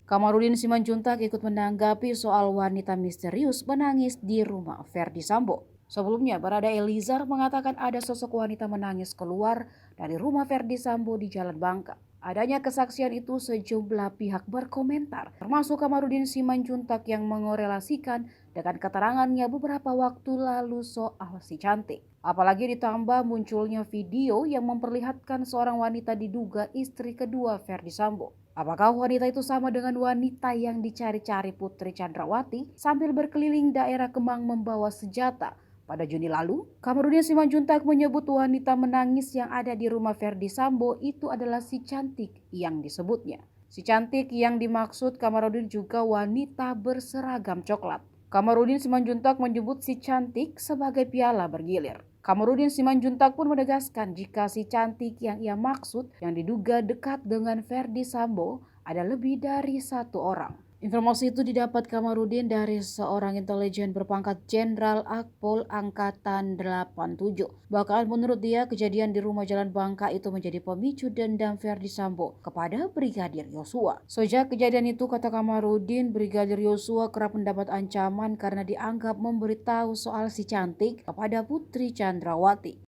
Kamarudin Simanjuntak ikut menanggapi soal wanita misterius menangis di rumah Verdi Sambo. Sebelumnya, Barada Eliezer mengatakan ada sosok wanita menangis keluar dari rumah Verdi Sambo di Jalan Bangka. Adanya kesaksian itu sejumlah pihak berkomentar, termasuk Kamarudin Simanjuntak yang mengorelasikan dengan keterangannya beberapa waktu lalu soal si cantik. Apalagi ditambah munculnya video yang memperlihatkan seorang wanita diduga istri kedua Verdi Sambo. Apakah wanita itu sama dengan wanita yang dicari-cari Putri Chandrawati sambil berkeliling daerah Kemang membawa senjata? Pada Juni lalu, Kamarudin Simanjuntak menyebut wanita menangis yang ada di rumah Verdi Sambo itu adalah si cantik yang disebutnya. Si cantik yang dimaksud Kamarudin juga wanita berseragam coklat. Kamarudin Simanjuntak menyebut si cantik sebagai piala bergilir. Kamarudin Simanjuntak pun menegaskan jika si cantik yang ia maksud yang diduga dekat dengan Verdi Sambo ada lebih dari satu orang. Informasi itu didapat Kamarudin dari seorang intelijen berpangkat Jenderal Akpol Angkatan 87. Bahkan menurut dia kejadian di rumah Jalan Bangka itu menjadi pemicu dendam Verdi Sambo kepada Brigadir Yosua. Sejak kejadian itu, kata Kamarudin, Brigadir Yosua kerap mendapat ancaman karena dianggap memberitahu soal si cantik kepada Putri Chandrawati.